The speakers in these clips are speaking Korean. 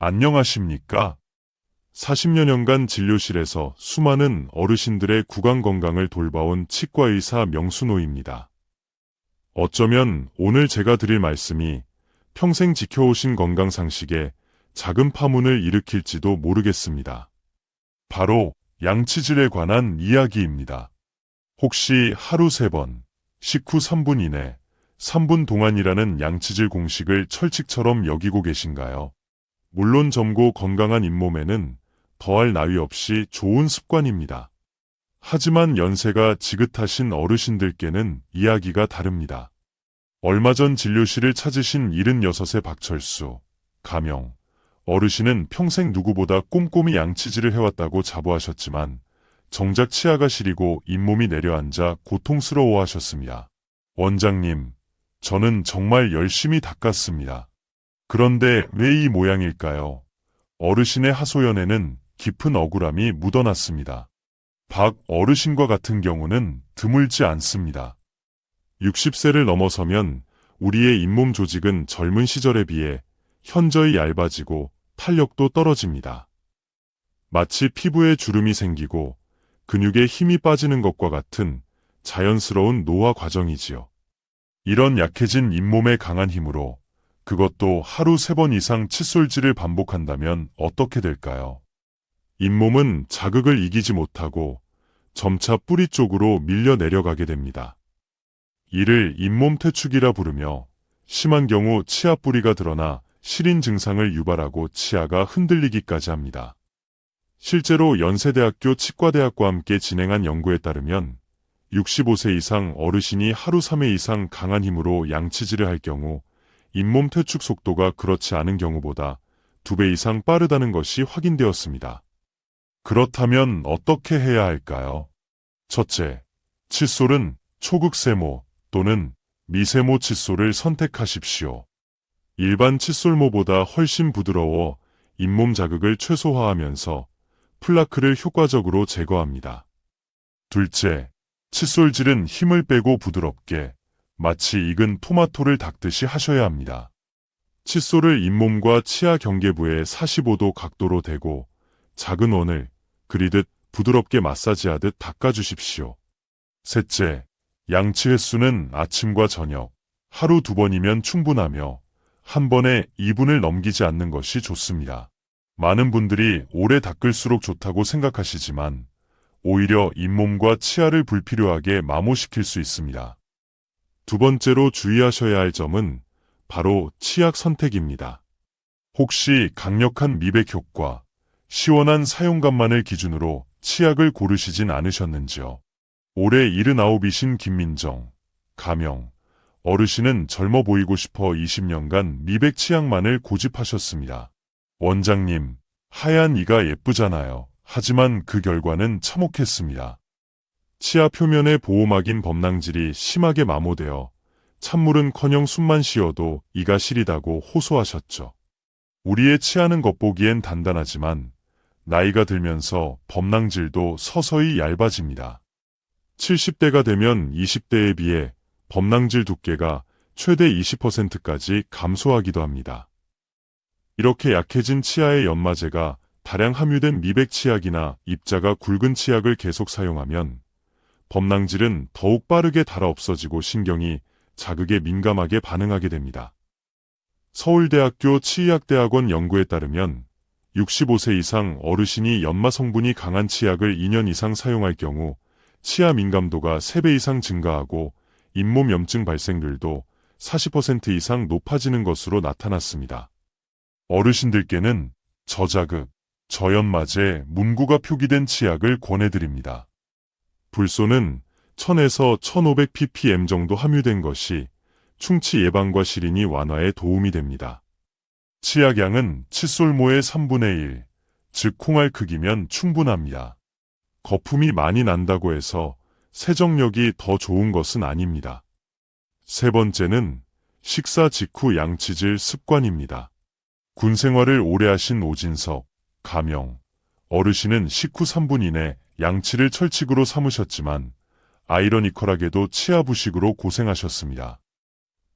안녕하십니까? 40여 년간 진료실에서 수많은 어르신들의 구강 건강을 돌봐온 치과의사 명순호입니다. 어쩌면 오늘 제가 드릴 말씀이 평생 지켜오신 건강 상식에 작은 파문을 일으킬지도 모르겠습니다. 바로 양치질에 관한 이야기입니다. 혹시 하루 3번, 식후 3분 이내, 3분 동안이라는 양치질 공식을 철칙처럼 여기고 계신가요? 물론 젊고 건강한 잇몸에는 더할 나위 없이 좋은 습관입니다. 하지만 연세가 지긋하신 어르신들께는 이야기가 다릅니다. 얼마 전 진료실을 찾으신 76의 박철수, 가명, 어르신은 평생 누구보다 꼼꼼히 양치질을 해왔다고 자부하셨지만 정작 치아가 시리고 잇몸이 내려앉아 고통스러워하셨습니다. 원장님, 저는 정말 열심히 닦았습니다. 그런데 왜 이 모양일까요? 어르신의 하소연에는 깊은 억울함이 묻어났습니다. 박 어르신과 같은 경우는 드물지 않습니다. 60세를 넘어서면 우리의 잇몸 조직은 젊은 시절에 비해 현저히 얇아지고 탄력도 떨어집니다. 마치 피부에 주름이 생기고 근육에 힘이 빠지는 것과 같은 자연스러운 노화 과정이지요. 이런 약해진 잇몸의 강한 힘으로 그것도 하루 3번 이상 칫솔질을 반복한다면 어떻게 될까요? 잇몸은 자극을 이기지 못하고 점차 뿌리 쪽으로 밀려 내려가게 됩니다. 이를 잇몸 퇴축이라 부르며 심한 경우 치아 뿌리가 드러나 시린 증상을 유발하고 치아가 흔들리기까지 합니다. 실제로 연세대학교 치과대학과 함께 진행한 연구에 따르면 65세 이상 어르신이 하루 3회 이상 강한 힘으로 양치질을 할 경우 잇몸 퇴축 속도가 그렇지 않은 경우보다 2배 이상 빠르다는 것이 확인되었습니다. 그렇다면 어떻게 해야 할까요? 첫째, 칫솔은 초극세모 또는 미세모 칫솔을 선택하십시오. 일반 칫솔모보다 훨씬 부드러워 잇몸 자극을 최소화하면서 플라크를 효과적으로 제거합니다. 둘째, 칫솔질은 힘을 빼고 부드럽게 마치 익은 토마토를 닦듯이 하셔야 합니다. 칫솔을 잇몸과 치아 경계부에 45도 각도로 대고 작은 원을 그리듯 부드럽게 마사지하듯 닦아주십시오. 셋째, 양치 횟수는 아침과 저녁, 하루 2번이면 충분하며 한 번에 2분을 넘기지 않는 것이 좋습니다. 많은 분들이 오래 닦을수록 좋다고 생각하시지만 오히려 잇몸과 치아를 불필요하게 마모시킬 수 있습니다. 두 번째로 주의하셔야 할 점은 바로 치약 선택입니다. 혹시 강력한 미백 효과, 시원한 사용감만을 기준으로 치약을 고르시진 않으셨는지요? 올해 79이신 김민정, 가명, 어르신은 젊어 보이고 싶어 20년간 미백 치약만을 고집하셨습니다. 원장님, 하얀 이가 예쁘잖아요. 하지만 그 결과는 참혹했습니다. 치아 표면의 보호막인 범낭질이 심하게 마모되어 찬물은커녕 숨만 쉬어도 이가 시리다고 호소하셨죠. 우리의 치아는 겉보기엔 단단하지만 나이가 들면서 범낭질도 서서히 얇아집니다. 70대가 되면 20대에 비해 범낭질 두께가 최대 20%까지 감소하기도 합니다. 이렇게 약해진 치아의 연마제가 다량 함유된 미백 치약이나 입자가 굵은 치약을 계속 사용하면 범낭질은 더욱 빠르게 닳아 없어지고 신경이 자극에 민감하게 반응하게 됩니다. 서울대학교 치의학대학원 연구에 따르면 65세 이상 어르신이 연마 성분이 강한 치약을 2년 이상 사용할 경우 치아 민감도가 3배 이상 증가하고 잇몸 염증 발생률도 40% 이상 높아지는 것으로 나타났습니다. 어르신들께는 저자극, 저연마제, 문구가 표기된 치약을 권해드립니다. 불소는 1000에서 1500ppm 정도 함유된 것이 충치 예방과 시린이 완화에 도움이 됩니다. 치약량은 칫솔모의 3분의 1, 즉 콩알 크기면 충분합니다. 거품이 많이 난다고 해서 세정력이 더 좋은 것은 아닙니다. 세 번째는 식사 직후 양치질 습관입니다. 군 생활을 오래 하신 오진석, 가명, 어르신은 식후 3분 이내 양치를 철칙으로 삼으셨지만 아이러니컬하게도 치아 부식으로 고생하셨습니다.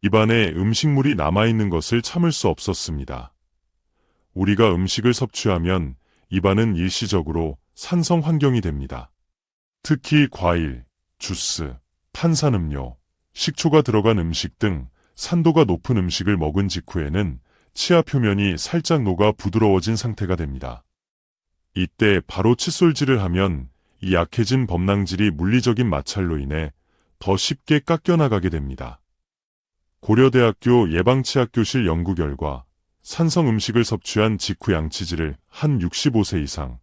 입안에 음식물이 남아있는 것을 참을 수 없었습니다. 우리가 음식을 섭취하면 입안은 일시적으로 산성 환경이 됩니다. 특히 과일, 주스, 탄산음료, 식초가 들어간 음식 등 산도가 높은 음식을 먹은 직후에는 치아 표면이 살짝 녹아 부드러워진 상태가 됩니다. 이때 바로 칫솔질을 하면 이 약해진 범낭질이 물리적인 마찰로 인해 더 쉽게 깎여나가게 됩니다. 고려대학교 예방치아교실 연구 결과 산성 음식을 섭취한 직후 양치질을 한 65세 이상,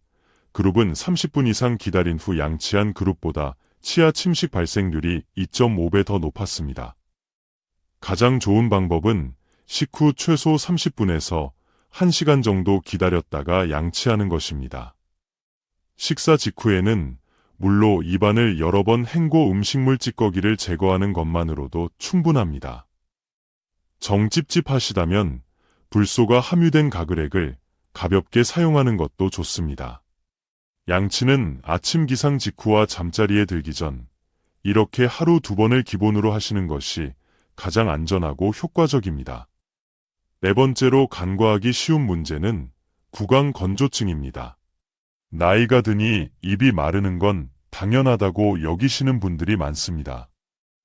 그룹은 30분 이상 기다린 후 양치한 그룹보다 치아 침식 발생률이 2.5배 더 높았습니다. 가장 좋은 방법은 식후 최소 30분에서 1시간 정도 기다렸다가 양치하는 것입니다. 식사 직후에는 물로 입안을 여러 번 헹궈 음식물 찌꺼기를 제거하는 것만으로도 충분합니다. 정찝찝하시다면 불소가 함유된 가글액을 가볍게 사용하는 것도 좋습니다. 양치는 아침 기상 직후와 잠자리에 들기 전 이렇게 하루 2번을 기본으로 하시는 것이 가장 안전하고 효과적입니다. 네 번째로 간과하기 쉬운 문제는 구강 건조증입니다. 나이가 드니 입이 마르는 건 당연하다고 여기시는 분들이 많습니다.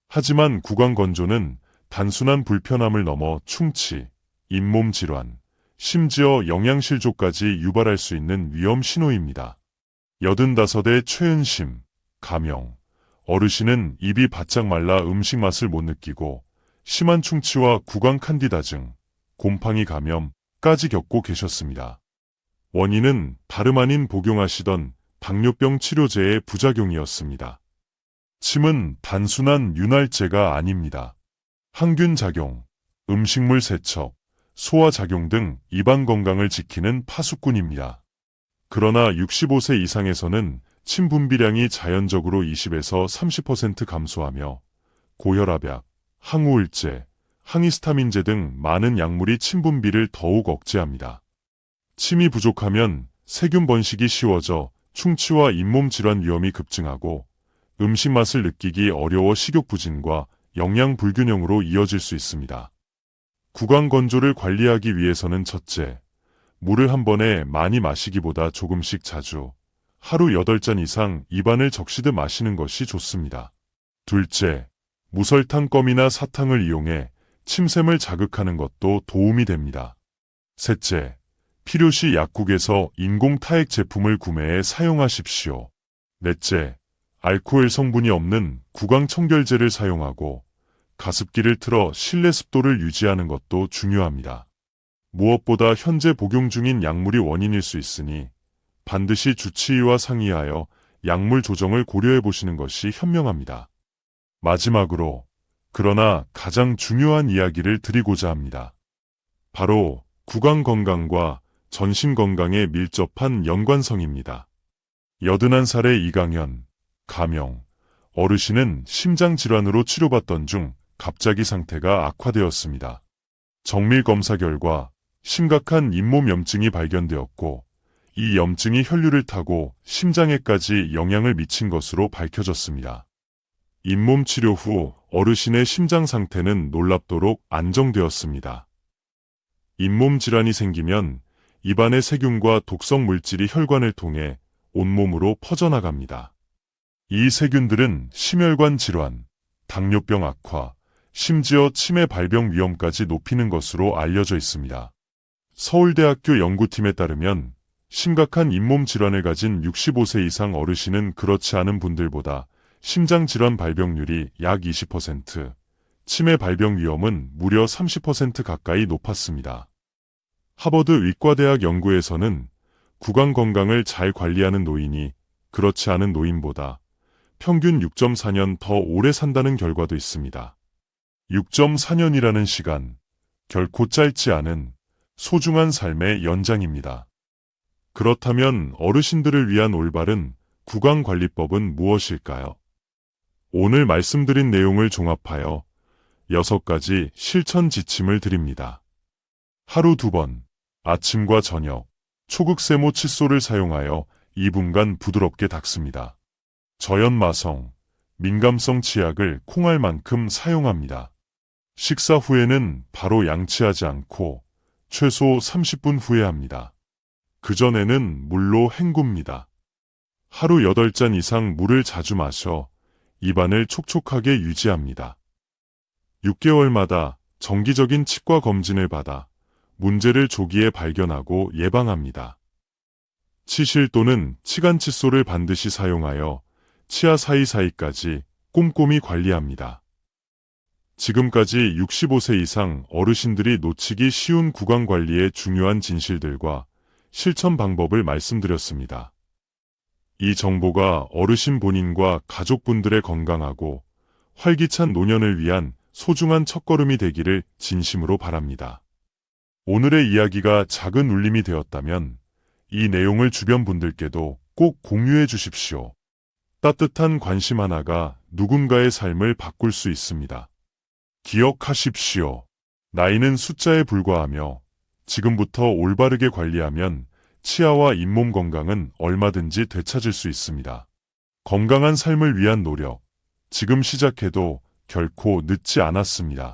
하지만 구강 건조는 단순한 불편함을 넘어 충치, 잇몸 질환, 심지어 영양실조까지 유발할 수 있는 위험 신호입니다. 85의 최은심, 가명, 어르신은 입이 바짝 말라 음식 맛을 못 느끼고 심한 충치와 구강 칸디다증, 곰팡이 감염까지 겪고 계셨습니다. 원인은 다름 아닌 복용하시던 당뇨병 치료제의 부작용이었습니다. 침은 단순한 윤활제가 아닙니다. 항균 작용, 음식물 세척, 소화 작용 등 입안 건강을 지키는 파수꾼입니다. 그러나 65세 이상에서는 침 분비량이 자연적으로 20에서 30% 감소하며 고혈압약, 항우울제, 항히스타민제 등 많은 약물이 침 분비를 더욱 억제합니다. 침이 부족하면 세균 번식이 쉬워져 충치와 잇몸 질환 위험이 급증하고 음식 맛을 느끼기 어려워 식욕 부진과 영양 불균형으로 이어질 수 있습니다. 구강 건조를 관리하기 위해서는 첫째, 물을 한 번에 많이 마시기보다 조금씩 자주, 하루 8잔 이상 입안을 적시듯 마시는 것이 좋습니다. 둘째, 무설탕 껌이나 사탕을 이용해 침샘을 자극하는 것도 도움이 됩니다. 셋째, 필요시 약국에서 인공 타액 제품을 구매해 사용하십시오. 넷째, 알코올 성분이 없는 구강 청결제를 사용하고 가습기를 틀어 실내 습도를 유지하는 것도 중요합니다. 무엇보다 현재 복용 중인 약물이 원인일 수 있으니 반드시 주치의와 상의하여 약물 조정을 고려해 보시는 것이 현명합니다. 마지막으로, 그러나 가장 중요한 이야기를 드리고자 합니다. 바로 구강 건강과 전신 건강에 밀접한 연관성입니다. 81살의 이강현, 가명, 어르신은 심장질환으로 치료받던 중 갑자기 상태가 악화되었습니다. 정밀 검사 결과 심각한 잇몸 염증이 발견되었고 이 염증이 혈류를 타고 심장에까지 영향을 미친 것으로 밝혀졌습니다. 잇몸 치료 후 어르신의 심장 상태는 놀랍도록 안정되었습니다. 잇몸 질환이 생기면 입안의 세균과 독성 물질이 혈관을 통해 온몸으로 퍼져나갑니다. 이 세균들은 심혈관 질환, 당뇨병 악화, 심지어 치매 발병 위험까지 높이는 것으로 알려져 있습니다. 서울대학교 연구팀에 따르면 심각한 잇몸 질환을 가진 65세 이상 어르신은 그렇지 않은 분들보다 심장질환 발병률이 약 20%, 치매 발병 위험은 무려 30% 가까이 높았습니다. 하버드 의과대학 연구에서는 구강 건강을 잘 관리하는 노인이 그렇지 않은 노인보다 평균 6.4년 더 오래 산다는 결과도 있습니다. 6.4년이라는 시간, 결코 짧지 않은 소중한 삶의 연장입니다. 그렇다면 어르신들을 위한 올바른 구강관리법은 무엇일까요? 오늘 말씀드린 내용을 종합하여 6가지 실천 지침을 드립니다. 하루 2번, 아침과 저녁, 초극세모 칫솔을 사용하여 2분간 부드럽게 닦습니다. 저연마성, 민감성 치약을 콩알만큼 사용합니다. 식사 후에는 바로 양치하지 않고 최소 30분 후에 합니다. 그전에는 물로 헹굽니다. 하루 8잔 이상 물을 자주 마셔 입안을 촉촉하게 유지합니다. 6개월마다 정기적인 치과 검진을 받아 문제를 조기에 발견하고 예방합니다. 치실 또는 치간 칫솔을 반드시 사용하여 치아 사이사이까지 꼼꼼히 관리합니다. 지금까지 65세 이상 어르신들이 놓치기 쉬운 구강 관리의 중요한 진실들과 실천 방법을 말씀드렸습니다. 이 정보가 어르신 본인과 가족분들의 건강하고 활기찬 노년을 위한 소중한 첫걸음이 되기를 진심으로 바랍니다. 오늘의 이야기가 작은 울림이 되었다면 이 내용을 주변 분들께도 꼭 공유해 주십시오. 따뜻한 관심 하나가 누군가의 삶을 바꿀 수 있습니다. 기억하십시오. 나이는 숫자에 불과하며 지금부터 올바르게 관리하면 치아와 잇몸 건강은 얼마든지 되찾을 수 있습니다. 건강한 삶을 위한 노력, 지금 시작해도 결코 늦지 않았습니다.